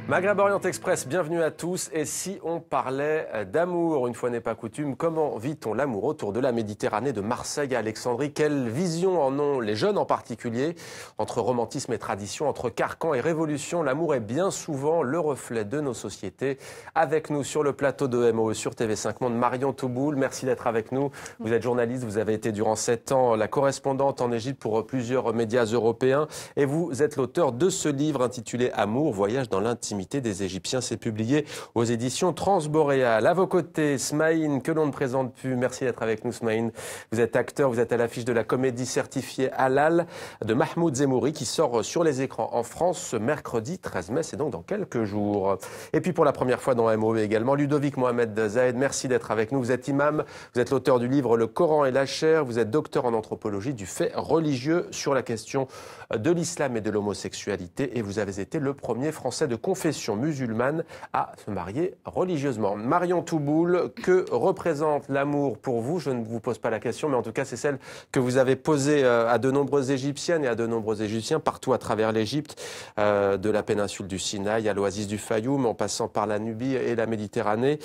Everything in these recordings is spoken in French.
Maghreb Orient Express, bienvenue à tous. Et si on parlait d'amour, une fois n'est pas coutume, comment vit-on l'amour autour de la Méditerranée, de Marseille à Alexandrie? Quelle vision en ont les jeunes en particulier? Entre romantisme et tradition, entre carcan et révolution, l'amour est bien souvent le reflet de nos sociétés. Avec nous sur le plateau de MOE sur TV5 Monde, Marion Touboul, merci d'être avec nous. Vous êtes journaliste, vous avez été durant 7 ans la correspondante en Égypte pour plusieurs médias européens. Et vous êtes l'auteur de ce livre intitulé Amour, voyage dans l'intimité des Égyptiens. C'est publié aux éditions Transboréal. À vos côtés, Smaïn, que l'on ne présente plus. Merci d'être avec nous, Smaïn. Vous êtes acteur, vous êtes à l'affiche de la comédie certifiée Halal de Mahmoud Zemouri qui sort sur les écrans en France ce mercredi 13 mai, c'est donc dans quelques jours. Et puis pour la première fois dans MOE également, Ludovic Mohamed Zahed, merci d'être avec nous. Vous êtes imam, vous êtes l'auteur du livre Le Coran et la chair, vous êtes docteur en anthropologie du fait religieux sur la question de l'islam et de l'homosexualité et vous avez été le premier Français de confession musulmane à se marier religieusement. Marion Touboul, que représente l'amour pour vous? Je ne vous pose pas la question, mais en tout cas c'est celle que vous avez posée à de nombreuses Égyptiennes et à de nombreux Égyptiens partout à travers l'Égypte, de la péninsule du Sinaï à l'oasis du Fayoum, en passant par la Nubie et la Méditerranée.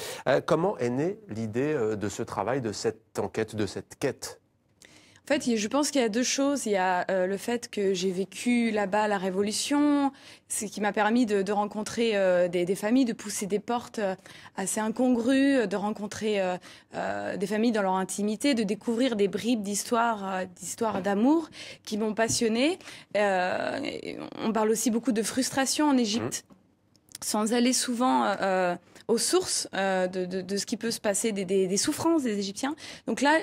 Comment est née l'idée de ce travail, de cette enquête, de cette quête? En fait, je pense qu'il y a deux choses. Il y a le fait que j'ai vécu là-bas la Révolution, ce qui m'a permis de rencontrer des familles, de pousser des portes assez incongrues, de rencontrer des familles dans leur intimité, de découvrir des bribes d'histoire d'amour qui m'ont passionnée. On parle aussi beaucoup de frustration en Égypte, sans aller souvent aux sources de ce qui peut se passer, des souffrances des Égyptiens. Donc là,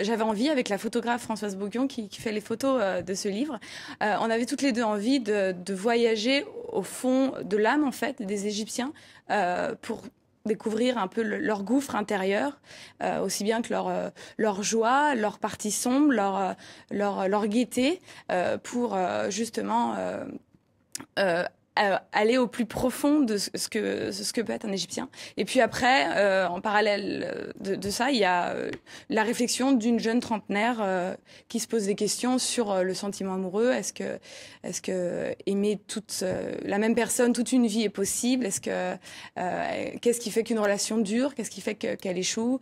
j'avais envie, avec la photographe Françoise Boguion qui fait les photos de ce livre, on avait toutes les deux envie de voyager au fond de l'âme, en fait, des Égyptiens pour découvrir un peu leur gouffre intérieur, aussi bien que leur joie, leur partie sombre, leur gaieté, pour justement aller au plus profond de ce que peut être un Égyptien. Et puis après, en parallèle de ça, il y a la réflexion d'une jeune trentenaire qui se pose des questions sur le sentiment amoureux. Est-ce que aimer la même personne toute une vie est possible? Qu'est-ce qui fait qu'une relation dure? Qu'est-ce qui fait qu'elle échoue?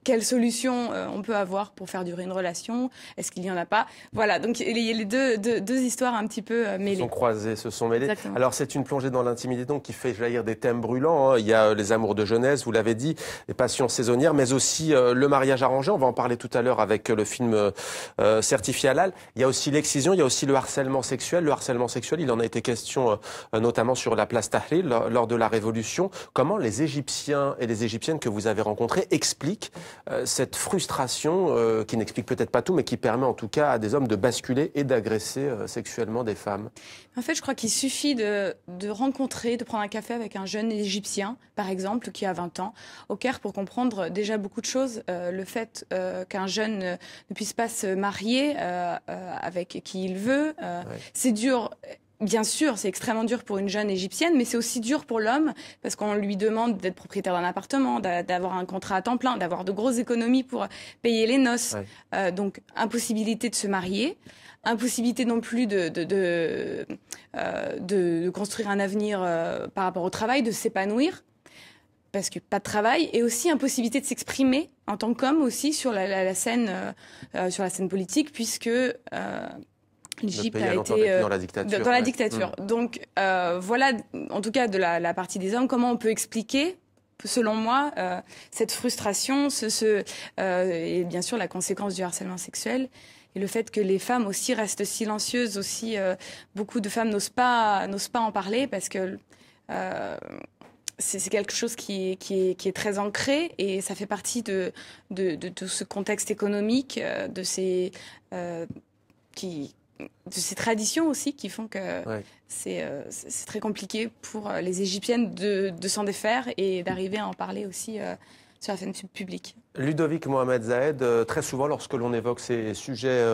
Quelle solution on peut avoir pour faire durer une relation? Est-ce qu'il n'y en a pas? Voilà, donc il y a les deux histoires un petit peu mêlées. Se sont croisées, se sont mêlées. Exactement. Alors c'est une plongée dans l'intimité donc qui fait jaillir des thèmes brûlants, hein. Il y a les amours de jeunesse, vous l'avez dit, les passions saisonnières, mais aussi le mariage arrangé. On va en parler tout à l'heure avec le film certifié Halal. Il y a aussi l'excision, il y a aussi le harcèlement sexuel. Le harcèlement sexuel, il en a été question notamment sur la place Tahrir lors de la Révolution. Comment les Égyptiens et les Égyptiennes que vous avez rencontrés expliquent cette frustration qui n'explique peut-être pas tout, mais qui permet en tout cas à des hommes de basculer et d'agresser sexuellement des femmes? En fait, je crois qu'il suffit de rencontrer, de prendre un café avec un jeune Égyptien, par exemple, qui a 20 ans, au Caire, pour comprendre déjà beaucoup de choses. Le fait qu'un jeune ne puisse pas se marier avec qui il veut, c'est dur. Bien sûr, c'est extrêmement dur pour une jeune Égyptienne, mais c'est aussi dur pour l'homme parce qu'on lui demande d'être propriétaire d'un appartement, d'avoir un contrat à temps plein, d'avoir de grosses économies pour payer les noces. Donc, impossibilité de se marier, impossibilité non plus de construire un avenir par rapport au travail, de s'épanouir, parce que pas de travail, et aussi impossibilité de s'exprimer en tant qu'homme aussi sur la scène politique, puisque l'Égypte a été dans la dictature. Dans la dictature. Donc voilà, en tout cas de la partie des hommes, comment on peut expliquer, selon moi, cette frustration, et bien sûr la conséquence du harcèlement sexuel. Et le fait que les femmes aussi restent silencieuses, aussi beaucoup de femmes n'osent pas en parler parce que c'est quelque chose qui est très ancré et ça fait partie de tout ce contexte économique, de ces traditions aussi qui font que c'est très compliqué pour les Égyptiennes de s'en défaire et d'arriver à en parler aussi sur la scène publique. Ludovic Mohamed Zahed, très souvent lorsque l'on évoque ces sujets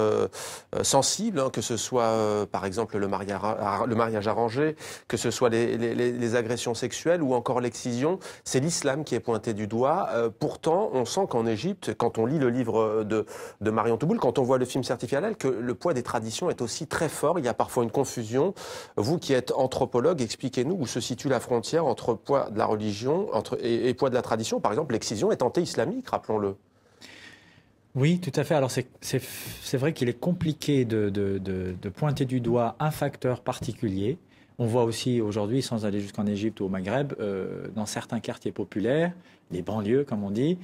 sensibles, que ce soit par exemple le mariage arrangé, que ce soit les agressions sexuelles ou encore l'excision, c'est l'islam qui est pointé du doigt. Pourtant, on sent qu'en Égypte, quand on lit le livre de Marion Touboul, quand on voit le film Certifié Halal, que le poids des traditions est aussi très fort. Il y a parfois une confusion. Vous qui êtes anthropologue, expliquez-nous où se situe la frontière entre poids de la religion et poids de la tradition. Par exemple, l'excision est anté-islamique, rappelons-le. Oui, tout à fait. Alors c'est vrai qu'il est compliqué de pointer du doigt un facteur particulier. On voit aussi aujourd'hui, sans aller jusqu'en Égypte ou au Maghreb, dans certains quartiers populaires, les banlieues comme on dit,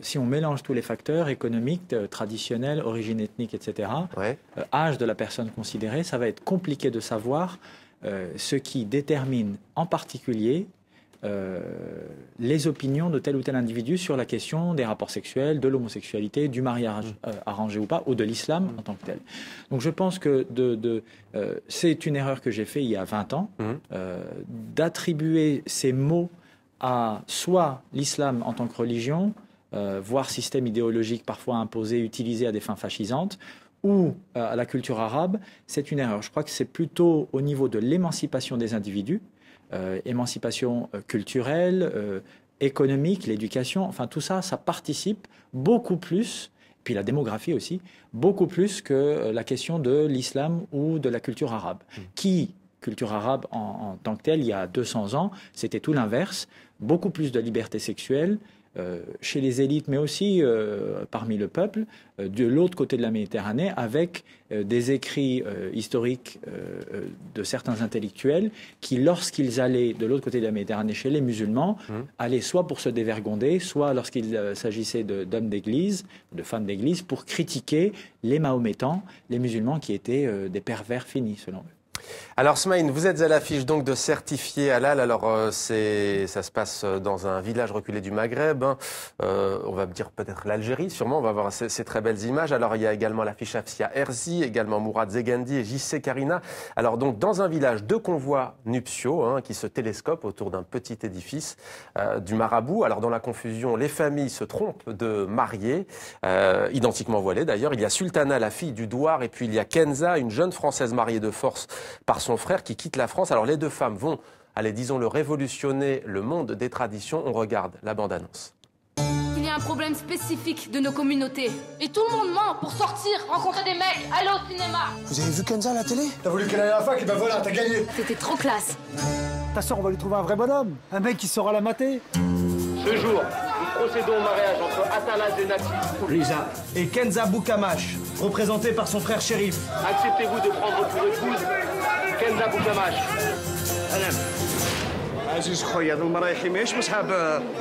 si on mélange tous les facteurs économiques, traditionnels, origine ethnique, etc., ouais. Âge de la personne considérée, ça va être compliqué de savoir ce qui détermine en particulier les opinions de tel ou tel individu sur la question des rapports sexuels, de l'homosexualité, du mariage arrangé ou pas, ou de l'islam en tant que tel. Donc je pense que c'est une erreur que j'ai faite il y a 20 ans, d'attribuer ces mots à soit l'islam en tant que religion, voire système idéologique parfois imposé, utilisé à des fins fascisantes, ou à la culture arabe. C'est une erreur. Je crois que c'est plutôt au niveau de l'émancipation des individus, émancipation culturelle, économique, l'éducation, enfin tout ça, ça participe beaucoup plus, puis la démographie aussi, beaucoup plus que la question de l'islam ou de la culture arabe. Culture arabe en tant que telle, il y a 200 ans, c'était tout l'inverse, beaucoup plus de liberté sexuelle, chez les élites, mais aussi parmi le peuple, de l'autre côté de la Méditerranée, avec des écrits historiques de certains intellectuels qui, lorsqu'ils allaient de l'autre côté de la Méditerranée chez les musulmans, allaient soit pour se dévergonder, soit lorsqu'il s'agissait d'hommes d'église, de femmes d'église, pour critiquer les Mahométans, les musulmans qui étaient des pervers finis, selon eux. Alors Smaïn, vous êtes à l'affiche donc de Certifié Halal. Alors ça se passe dans un village reculé du Maghreb. On va dire peut-être l'Algérie, sûrement. On va voir ces très belles images. Alors il y a également l'affiche Afsia Herzi, également Mourad Zeghandi et JC Karina. Alors donc dans un village, 2 convois nuptiaux qui se télescopent autour d'un petit édifice du marabout. Alors dans la confusion, les familles se trompent de mariés, identiquement voilés d'ailleurs. Il y a Sultana, la fille du douar, et puis il y a Kenza, une jeune Française mariée de force par son frère qui quitte la France. Alors les 2 femmes vont, allez, disons-le, révolutionner le monde des traditions. On regarde la bande-annonce. Il y a un problème spécifique de nos communautés. Et tout le monde ment pour sortir, rencontrer des mecs, aller au cinéma. Vous avez vu Kenza à la télé? T'as voulu qu'elle aille à la fac et ben voilà, t'as gagné. C'était trop classe. Ta soeur, on va lui trouver un vrai bonhomme. Un mec qui saura la mater. Ce jour, nous procédons au mariage entre Atala Zenati Lisa et Kenza Boukamash, représentée par son frère Chérif. Acceptez-vous de prendre pour épouse Kenza Boukamash. Aziz خويا هذا المراه يحميش بصحاب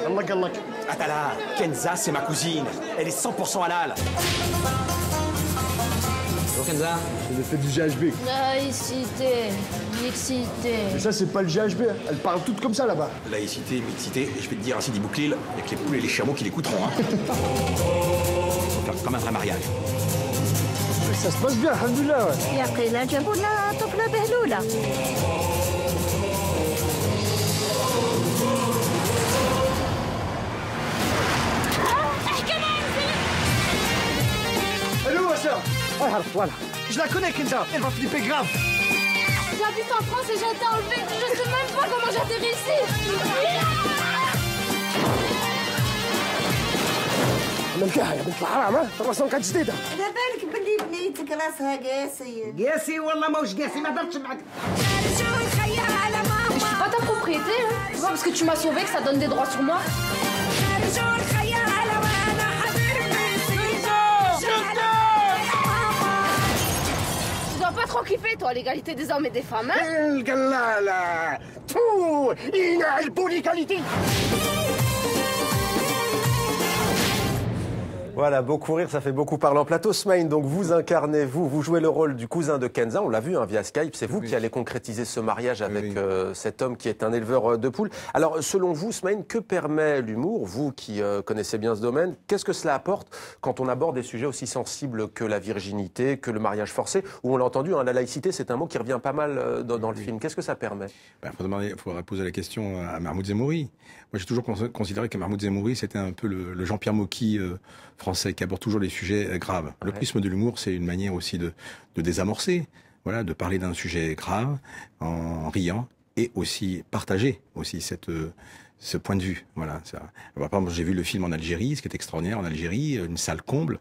الله قال لك. Atala, Kenza c'est ma cousine. Elle est 100% halal. Bonjour Kenza. Elle fait du GHB. Laïcité, mixité. Mais ça, c'est pas le GHB. Elles parlent toutes comme ça là-bas. Laïcité, mixité, et je vais te dire, Sidi Bouklil, avec les poules et les chameaux qui l'écouteront. Faut faire comme un vrai mariage. Ça se passe bien, alhamdoulilah. يا قيلة جابوا لنا طفلة بهلولة. Elle est où, ma soeur? Voilà. Je la connais, Kenza. Elle va flipper grave. J'habite en France et j'ai été enlevée. Je sais même pas comment j'atterris ici. عملتها يا بنت الحرام. الرسم كانت جديدة. على بالك بلي بنيتك راسها قاسي. قاسي والله ماهوش قاسي ما هضرتش معاك. Je suis pas ta propriété, hein. C'est pas parce que tu m'as sauvé que ça donne des droits sur moi. Tu dois pas trop kiffer, toi, l'égalité des hommes et des femmes, hein. القلالة. تو ينعل بوليكاليتي. Voilà, beaucoup rire, ça fait beaucoup parler en plateau. Smaïn, donc vous incarnez, vous jouez le rôle du cousin de Kenza, on l'a vu via Skype, c'est vous qui allez concrétiser ce mariage avec cet homme qui est un éleveur de poules. Alors, selon vous, Smaïn, que permet l'humour, vous qui connaissez bien ce domaine, qu'est-ce que cela apporte quand on aborde des sujets aussi sensibles que la virginité, que le mariage forcé, où on l'a entendu, la laïcité, c'est un mot qui revient pas mal dans le film. Qu'est-ce que ça permet? Il faudrait poser la question à Mahmoud Zemouri. Moi, j'ai toujours considéré que Mahmoud Zemouri, c'était un peu le Jean-Pierre Mocky français, qui aborde toujours des sujets graves. Le prisme de l'humour, c'est une manière aussi de désamorcer, voilà, de parler d'un sujet grave en riant et aussi partager aussi ce point de vue. Voilà. Par exemple, j'ai vu le film en Algérie, ce qui est extraordinaire en Algérie, une salle comble,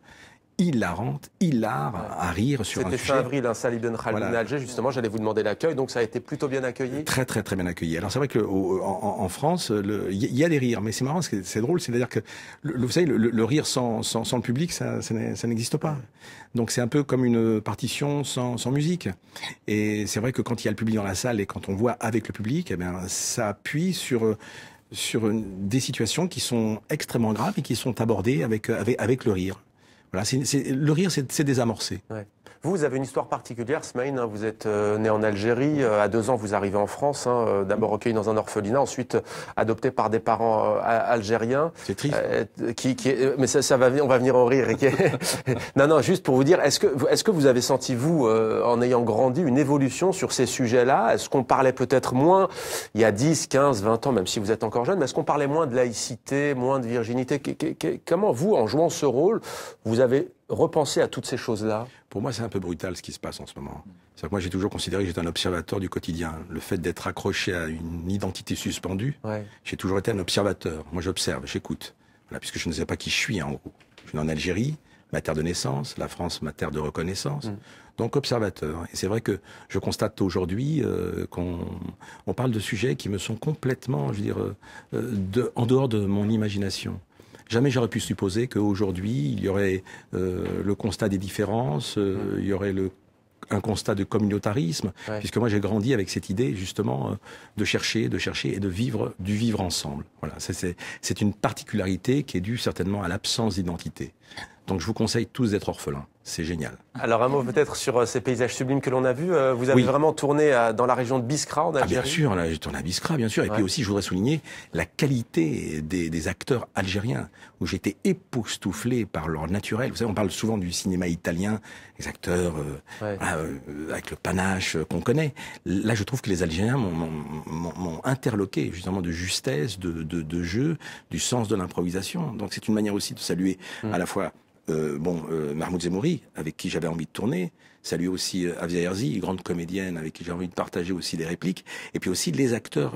hilarante, à rire sur un sujet. C'était fin avril, salle Ibn Khaldun à Alger, justement, j'allais vous demander l'accueil, donc ça a été plutôt bien accueilli. Très très très bien accueilli. Alors c'est vrai que en France, il y a des rires, mais c'est marrant, c'est drôle, c'est-à-dire que vous savez, le rire sans le public, ça n'existe pas. Donc c'est un peu comme une partition sans musique. Et c'est vrai que quand il y a le public dans la salle et quand on voit avec le public, eh bien ça appuie sur des situations qui sont extrêmement graves et qui sont abordées avec le rire. Voilà, le rire, c'est désamorcé. Ouais. Vous avez une histoire particulière, Smaïn, vous êtes né en Algérie, à 2 ans vous arrivez en France, d'abord recueilli dans un orphelinat, ensuite adopté par des parents algériens. C'est triste. Mais on va venir en rire. Non, juste pour vous dire, est-ce que vous avez senti, vous, en ayant grandi, une évolution sur ces sujets-là? Est-ce qu'on parlait peut-être moins, il y a 10, 15, 20 ans, même si vous êtes encore jeune, mais est-ce qu'on parlait moins de laïcité, moins de virginité? Comment vous, en jouant ce rôle, vous avez repensé à toutes ces choses-là? Pour moi, c'est un peu brutal ce qui se passe en ce moment. C'est que moi, j'ai toujours considéré que j'étais un observateur du quotidien. Le fait d'être accroché à une identité suspendue, j'ai toujours été un observateur. Moi, j'observe, j'écoute. Voilà, puisque je ne sais pas qui je suis, en gros. Je suis né en Algérie, ma terre de naissance, la France, ma terre de reconnaissance. Donc, observateur. Et c'est vrai que je constate aujourd'hui qu'on parle de sujets qui me sont complètement, je veux dire, en dehors de mon imagination. Jamais j'aurais pu supposer qu'aujourd'hui, il y aurait le constat des différences, il y aurait un constat de communautarisme, puisque moi j'ai grandi avec cette idée justement de chercher et de vivre ensemble. Voilà, c'est une particularité qui est due certainement à l'absence d'identité. Donc je vous conseille tous d'être orphelins. C'est génial. Alors un mot peut-être sur ces paysages sublimes que l'on a vus. Vous avez vraiment tourné dans la région de Biskra en Algérie. Bien sûr, là, j'ai tourné à Biskra, bien sûr. Et puis aussi, je voudrais souligner la qualité des acteurs algériens, où j'étais époustouflé par leur naturel. Vous savez, on parle souvent du cinéma italien, les acteurs avec le panache qu'on connaît. Là, je trouve que les Algériens m'ont interloqué, justement, de justesse, de jeu, du sens de l'improvisation. Donc c'est une manière aussi de saluer à la fois Mahmoud Zemouri, avec qui j'avais envie de tourner, saluer aussi Afia Herzi, grande comédienne avec qui j'ai envie de partager aussi des répliques, et puis aussi les acteurs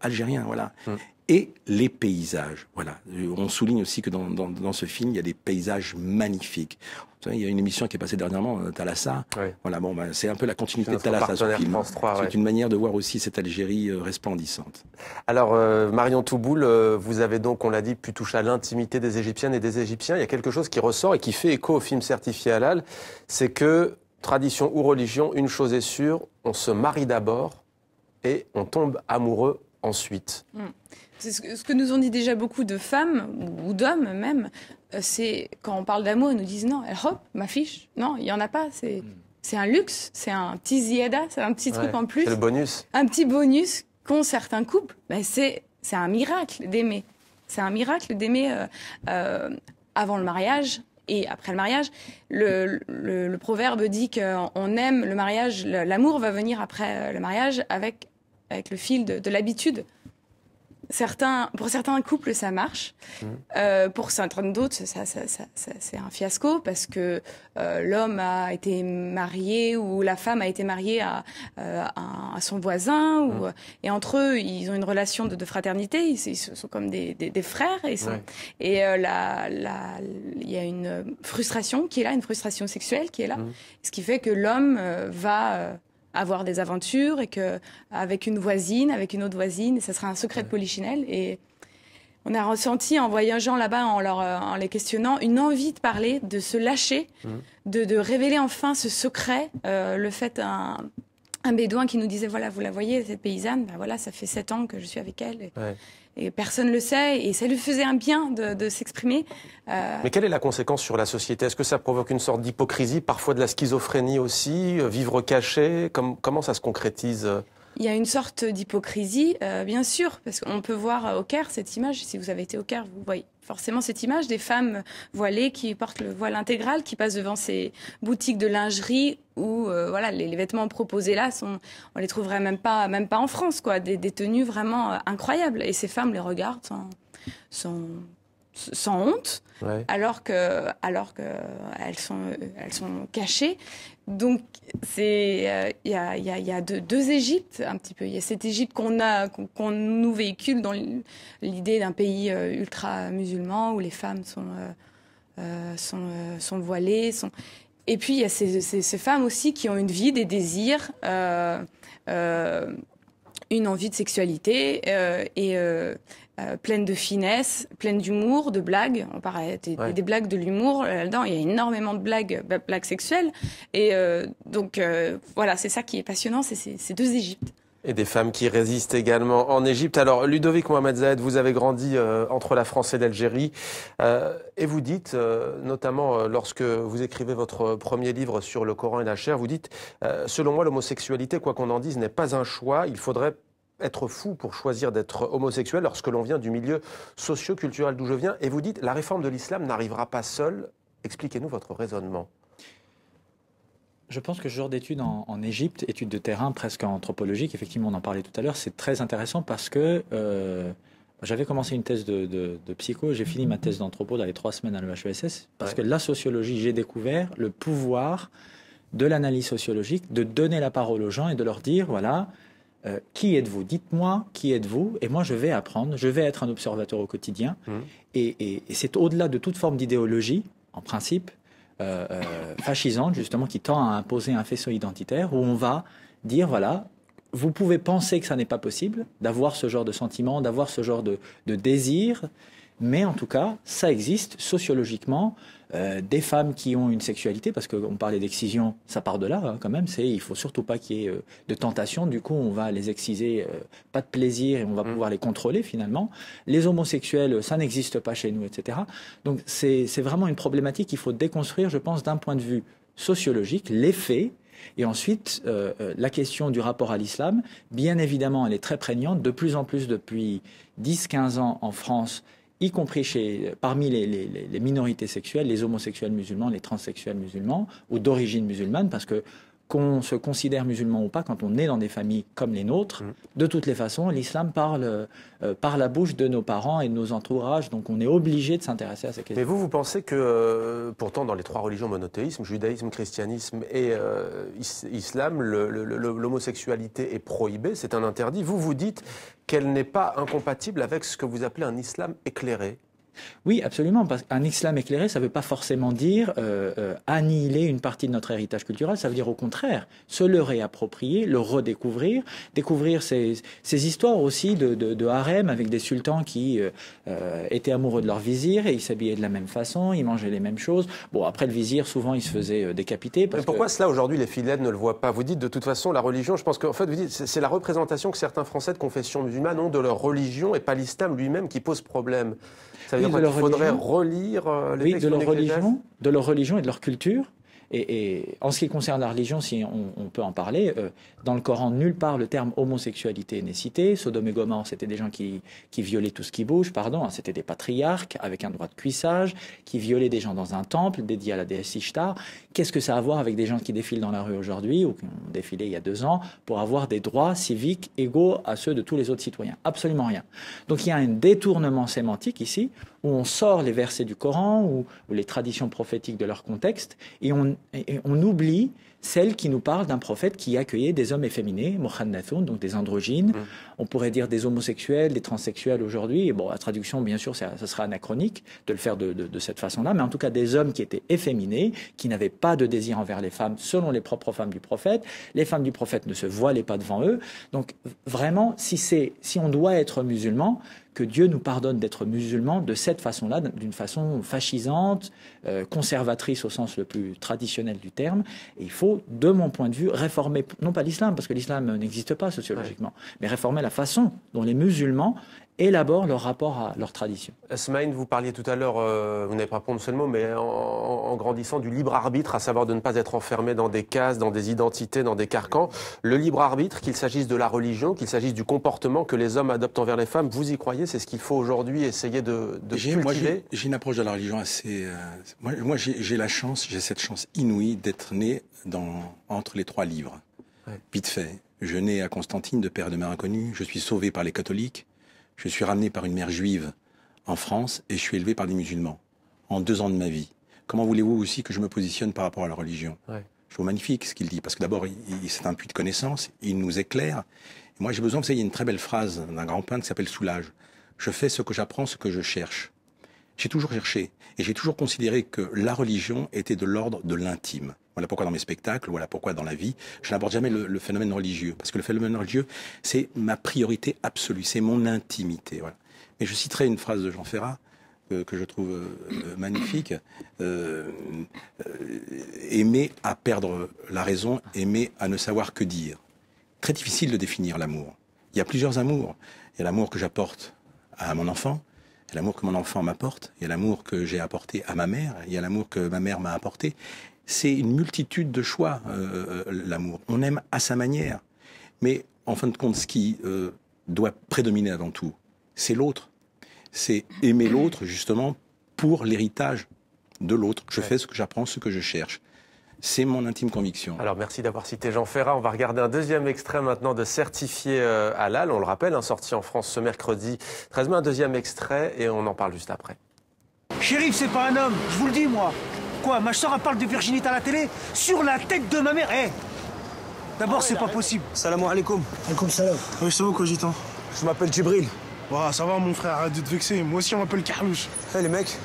algériens, voilà. Et les paysages, voilà. On souligne aussi que dans ce film, il y a des paysages magnifiques. Vous savez, il y a une émission qui est passée dernièrement, Thalassa. Voilà, c'est un peu la continuité de Thalassa, ce film. C'est une manière de voir aussi cette Algérie resplendissante. Alors, Marion Touboul, vous avez donc, on l'a dit, pu toucher à l'intimité des Égyptiennes et des Égyptiens. Il y a quelque chose qui ressort et qui fait écho au film certifié halal, c'est que, tradition ou religion, une chose est sûre, on se marie d'abord et on tombe amoureux ensuite. C'est ce que nous ont dit déjà beaucoup de femmes, ou d'hommes même, c'est quand on parle d'amour, ils nous disent non, hop, ma fiche, non, il n'y en a pas, c'est un luxe, c'est un petit ziada, c'est un petit truc en plus. C'est le bonus. Un petit bonus qu'ont certains couples, c'est un miracle d'aimer. C'est un miracle d'aimer avant le mariage et après le mariage. Le proverbe dit qu'on aime le mariage, l'amour va venir après le mariage avec le fil de l'habitude. Pour certains couples, ça marche. Pour certains d'autres, c'est un fiasco parce que l'homme a été marié ou la femme a été mariée à son voisin. Et entre eux, ils ont une relation de fraternité. Ils sont comme des frères. Et il y a une frustration qui est là, une frustration sexuelle qui est là. Ce qui fait que l'homme va avoir des aventures et avec une voisine, avec une autre voisine, et ça sera un secret de polichinelle. Et on a ressenti en voyageant là-bas, en les questionnant, une envie de parler, de se lâcher, de révéler enfin ce secret, le fait un bédouin qui nous disait, voilà, vous la voyez, cette paysanne, ben voilà, ça fait 7 ans que je suis avec elle. Et personne ne le sait, et ça lui faisait un bien de s'exprimer. Mais quelle est la conséquence sur la société? Est-ce que ça provoque une sorte d'hypocrisie, parfois de la schizophrénie aussi, vivre caché? Comment ça se concrétise? Il y a une sorte d'hypocrisie, bien sûr, parce qu'on peut voir au Caire cette image. Si vous avez été au Caire, vous voyez forcément cette image des femmes voilées qui portent le voile intégral, qui passent devant ces boutiques de lingerie où voilà, les vêtements proposés là, on les trouverait même pas en France, quoi. Des tenues vraiment incroyables. Et ces femmes les regardent sans honte, alors que elles sont cachées. Donc il y a deux Égyptes un petit peu. Il y a cette Égypte qu'on nous véhicule dans l'idée d'un pays ultra musulman où les femmes sont voilées. Et puis il y a ces femmes aussi qui ont une vie, des désirs, une envie de sexualité pleine de finesse, pleine d'humour, de blagues. On parlait des blagues, de l'humour là-dedans. Il y a énormément de blagues sexuelles. Et donc voilà, c'est ça qui est passionnant, c'est ces deux Égyptes. Et des femmes qui résistent également en Égypte. Alors, Ludovic Mohamed Zahed, vous avez grandi entre la France et l'Algérie. Et vous dites, notamment lorsque vous écrivez votre premier livre sur le Coran et la chair, vous dites, selon moi, l'homosexualité, quoi qu'on en dise, n'est pas un choix. Il faudrait être fou pour choisir d'être homosexuel lorsque l'on vient du milieu socio-culturel d'où je viens. Et vous dites, la réforme de l'islam n'arrivera pas seule. Expliquez-nous votre raisonnement. Je pense que ce genre d'études en Égypte, études de terrain presque anthropologiques, effectivement on en parlait tout à l'heure, c'est très intéressant parce que j'avais commencé une thèse de psycho, j'ai fini ma thèse d'anthropo dans les 3 semaines à l'EHESS, parce que la sociologie, j'ai découvert le pouvoir de l'analyse sociologique, de donner la parole aux gens et de leur dire, voilà, qui êtes-vous? Dites-moi qui êtes-vous, et moi je vais apprendre, je vais être un observateur au quotidien, et c'est au-delà de toute forme d'idéologie, en principe, fascisante, justement, qui tend à imposer un faisceau identitaire, où on va dire, voilà, vous pouvez penser que ça n'est pas possible, d'avoir ce genre de sentiment, d'avoir ce genre de désir, mais en tout cas, ça existe sociologiquement. Des femmes qui ont une sexualité, parce qu'on parlait d'excision, ça part de là, hein, quand même, il faut surtout pas qu'il y ait de tentation, du coup on va les exciser, pas de plaisir, et on va pouvoir les contrôler finalement. Les homosexuels, ça n'existe pas chez nous, etc. Donc c'est vraiment une problématique qu'il faut déconstruire, je pense, d'un point de vue sociologique, les faits. Et ensuite, la question du rapport à l'islam, bien évidemment, elle est très prégnante, de plus en plus depuis 10-15 ans en France, y compris parmi les minorités sexuelles, les homosexuels musulmans, les transsexuels musulmans, ou d'origine musulmane, parce que qu'on se considère musulman ou pas, quand on est dans des familles comme les nôtres, de toutes les façons, l'islam parle par la bouche de nos parents et de nos entourages, donc on est obligé de s'intéresser à ces questions. Mais vous pensez que, pourtant, dans les 3 religions monothéisme, judaïsme, christianisme et islam, l'homosexualité est prohibée, c'est un interdit. Vous dites qu'elle n'est pas incompatible avec ce que vous appelez un islam éclairé. Oui, absolument, parce qu'un islam éclairé, ça ne veut pas forcément dire annihiler une partie de notre héritage culturel, ça veut dire au contraire, se le réapproprier, le redécouvrir, découvrir ces histoires aussi de harem avec des sultans qui étaient amoureux de leur vizir et ils s'habillaient de la même façon, ils mangeaient les mêmes choses. Bon, après le vizir, souvent, il se faisait décapiter. Mais pourquoi cela, aujourd'hui, les fidèles ne le voient pas? Vous dites, de toute façon, la religion, je pense qu'en fait, vous dites, c'est la représentation que certains Français de confession musulmane ont de leur religion et pas l'islam lui-même qui pose problème. Ça veut dire qu'il faudrait relire les textes de leur religion et de leur culture. Et en ce qui concerne la religion, si on peut en parler, dans le Coran, nulle part le terme homosexualité n'est cité. Sodome et Gomorrhe, c'était des gens qui violaient tout ce qui bouge, c'était des patriarques avec un droit de cuissage, qui violaient des gens dans un temple dédié à la déesse Ishtar. Qu'est-ce que ça a à voir avec des gens qui défilent dans la rue aujourd'hui ou qui ont défilé il y a 2 ans pour avoir des droits civiques égaux à ceux de tous les autres citoyens? Absolument rien. Donc il y a un détournement sémantique ici, où on sort les versets du Coran ou les traditions prophétiques de leur contexte, et on oublie celle qui nous parle d'un prophète qui accueillait des hommes efféminés, mukhannathun, donc des androgynes. On pourrait dire des homosexuels, des transsexuels aujourd'hui. Et bon, la traduction, bien sûr, ça serait anachronique de le faire de cette façon-là, mais en tout cas des hommes qui étaient efféminés, qui n'avaient pas de désir envers les femmes, selon les propres femmes du prophète. Les femmes du prophète ne se voilaient pas devant eux. Donc vraiment, si on doit être musulman, que Dieu nous pardonne d'être musulmans de cette façon-là, d'une façon fascisante, conservatrice au sens le plus traditionnel du terme. Et il faut faut, de mon point de vue, réformer, non pas l'islam, parce que l'islam n'existe pas sociologiquement, mais réformer la façon dont les musulmans élaborent leur rapport à leur tradition. Smaïn, vous parliez tout à l'heure, vous n'avez pas prononcé le mot, mais en grandissant du libre arbitre, à savoir de ne pas être enfermé dans des cases, dans des identités, dans des carcans. Le libre arbitre, qu'il s'agisse de la religion, qu'il s'agisse du comportement que les hommes adoptent envers les femmes, vous y croyez? C'est ce qu'il faut aujourd'hui essayer de cultiver? J'ai une approche de la religion assez... Moi j'ai la chance, j'ai cette chance inouïe d'être né entre les 3 livres. Ouais. Vite fait, je nais à Constantine de père et de mère inconnus, je suis sauvé par les catholiques, je suis ramené par une mère juive en France et je suis élevé par des musulmans en 2 ans de ma vie. Comment voulez-vous aussi que je me positionne par rapport à la religion? Ouais. Je trouve magnifique ce qu'il dit, parce que d'abord, c'est un puits de connaissance, il nous éclaire. Et moi, j'ai besoin, vous savez, il y a une très belle phrase d'un grand peintre qui s'appelle Soulage. Je fais ce que j'apprends, ce que je cherche. J'ai toujours cherché et j'ai toujours considéré que la religion était de l'ordre de l'intime. Voilà pourquoi dans mes spectacles, voilà pourquoi dans la vie, je n'aborde jamais le phénomène religieux. Parce que le phénomène religieux, c'est ma priorité absolue, c'est mon intimité. Voilà. Mais je citerai une phrase de Jean Ferrat, que je trouve magnifique. Aimer à perdre la raison, aimer à ne savoir que dire. Très difficile de définir l'amour. Il y a plusieurs amours. Il y a l'amour que j'apporte à mon enfant, il y a l'amour que mon enfant m'apporte, il y a l'amour que j'ai apporté à ma mère, il y a l'amour que ma mère m'a apporté. C'est une multitude de choix, l'amour. On aime à sa manière. Mais en fin de compte, ce qui doit prédominer avant tout, c'est l'autre. C'est aimer l'autre, justement, pour l'héritage de l'autre. Je fais ce que j'apprends, ce que je cherche. C'est mon intime conviction. Alors, merci d'avoir cité Jean Ferrat. On va regarder un deuxième extrait maintenant de Certifié Halal. On le rappelle, sorti en France ce mercredi 13 mai. Un deuxième extrait et on en parle juste après. Chérif, c'est pas un homme, je vous le dis, moi. Quoi, ma soeur, elle parle de virginité à la télé? Sur la tête de ma mère. D'abord, c'est pas possible. Salam alaikum. Alaikum salam. Oui, c'est où, Cogitant? Je m'appelle Djibril. Ouais, ça va, mon frère, arrête de te vexer. Moi aussi, on m'appelle Carlouche. Les mecs,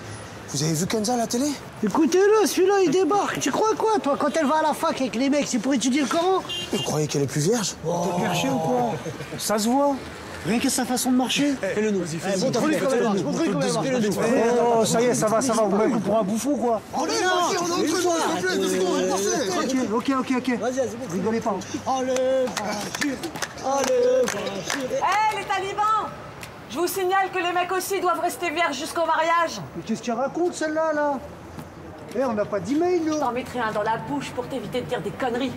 vous avez vu Kenza à la télé? Écoutez-le, celui-là, il débarque. Tu crois quoi, toi, quand elle va à la fac avec les mecs, c'est pour étudier le Coran? Vous croyez qu'elle est plus vierge? T'es perché ou quoi? Ça se voit. Rien que sa façon de marcher. Fais-le nous. Montre-lui comment elle marche. Montre-lui comment elle marche. Oh, ça y est, ça va. Vous m'avez pour un bouffon, quoi. On est entre nous, Ok. Vas-y, rigolez pas. Allez, les talibans! Je vous signale que les mecs aussi doivent rester vierges jusqu'au mariage. Mais qu'est-ce qu'elle raconte, celle-là, là? On n'a pas d'email, nous. Je t'en mettrai un dans la bouche pour t'éviter de dire des conneries.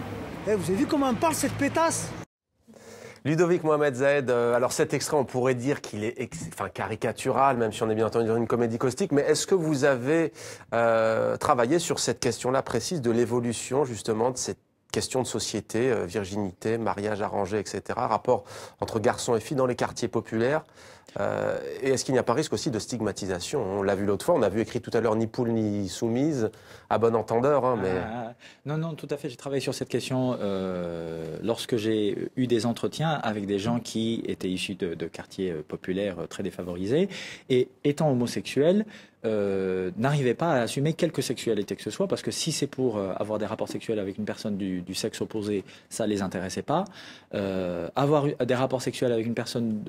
Vous avez vu comment elle me parle, cette pétasse? Ludovic Mohamed Zahed, alors cet extrait, on pourrait dire qu'il est caricatural, même si on est bien entendu dans une comédie caustique, mais est-ce que vous avez travaillé sur cette question-là précise de l'évolution, justement, de cette question de société, virginité, mariage arrangé, etc., rapport entre garçons et filles dans les quartiers populaires? Et est-ce qu'il n'y a pas risque aussi de stigmatisation? On l'a vu l'autre fois, on a vu écrit tout à l'heure ni poule ni soumise, à bon entendeur. Mais... Non, tout à fait. J'ai travaillé sur cette question lorsque j'ai eu des entretiens avec des gens qui étaient issus de quartiers populaires très défavorisés et étant homosexuels, n'arrivaient pas à assumer quelque sexualité que ce soit, parce que si c'est pour avoir des rapports sexuels avec une personne du sexe opposé, ça les intéressait pas. Avoir des rapports sexuels avec une personne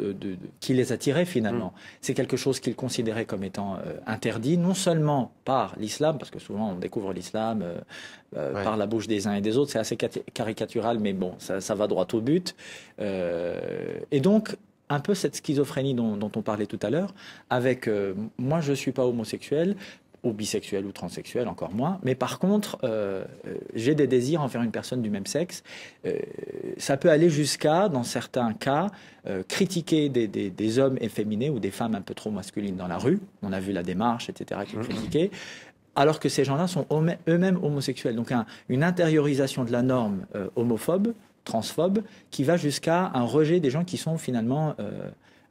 qui les attirait finalement, c'est quelque chose qu'ils considéraient comme étant interdit, non seulement par l'islam, parce que souvent on découvre l'islam par la bouche des uns et des autres, c'est assez caricatural, mais bon, ça va droit au but. Et donc, un peu cette schizophrénie dont on parlait tout à l'heure, avec moi je ne suis pas homosexuel, ou bisexuel ou transsexuel, encore moins, mais par contre, j'ai des désirs envers une personne du même sexe. Ça peut aller jusqu'à, dans certains cas, critiquer des hommes efféminés ou des femmes un peu trop masculines dans la rue. On a vu la démarche, etc., qui est critiquée. Alors que ces gens-là sont eux-mêmes homosexuels. Donc une intériorisation de la norme homophobe, transphobe, qui va jusqu'à un rejet des gens qui sont finalement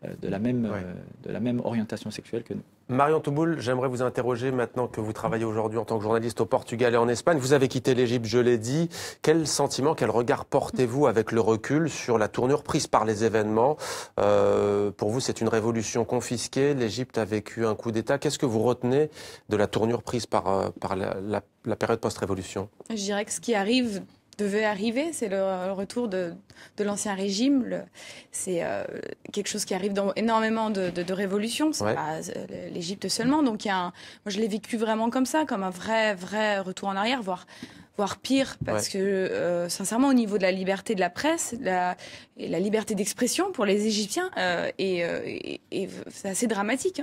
de la même orientation sexuelle que nous. Marion Touboul, j'aimerais vous interroger maintenant que vous travaillez aujourd'hui en tant que journaliste au Portugal et en Espagne. Vous avez quitté l'Égypte, je l'ai dit. Quel sentiment, quel regard portez-vous avec le recul sur la tournure prise par les événements? Pour vous, c'est une révolution confisquée. L'Égypte a vécu un coup d'État. Qu'est-ce que vous retenez de la tournure prise par la période post-révolution? Je dirais que ce qui devait arriver, c'est le retour de l'ancien régime. C'est quelque chose qui arrive dans énormément de révolutions. C'est pas l'Égypte seulement. Donc moi, je l'ai vécu vraiment comme ça, comme un vrai retour en arrière, voire voire pire, parce que sincèrement, au niveau de la liberté de la presse, la liberté d'expression pour les Égyptiens, et c'est assez dramatique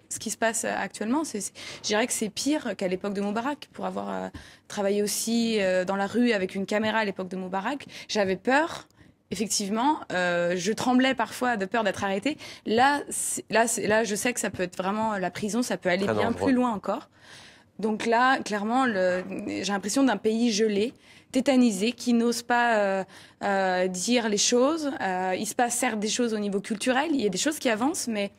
ce qui se passe actuellement. Je dirais que c'est pire qu'à l'époque de Moubarak. Pour avoir travaillé aussi dans la rue avec une caméra à l'époque de Moubarak, j'avais peur. Effectivement, je tremblais parfois de peur d'être arrêtée. Là, je sais que ça peut être vraiment la prison, ça peut aller bien plus loin encore. Donc là, clairement, j'ai l'impression d'un pays gelé, tétanisé, qui n'ose pas dire les choses. Il se passe certes des choses au niveau culturel, il y a des choses qui avancent, mais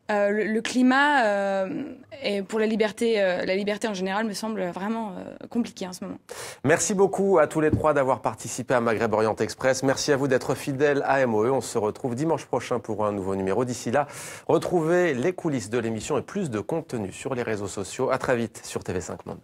le climat et pour la liberté en général me semble vraiment compliqué en ce moment. Merci beaucoup à tous les trois d'avoir participé à Maghreb Orient Express. Merci à vous d'être fidèles à MOE. On se retrouve dimanche prochain pour un nouveau numéro. D'ici là, retrouvez les coulisses de l'émission et plus de contenu sur les réseaux sociaux. À très vite sur TV5 Monde.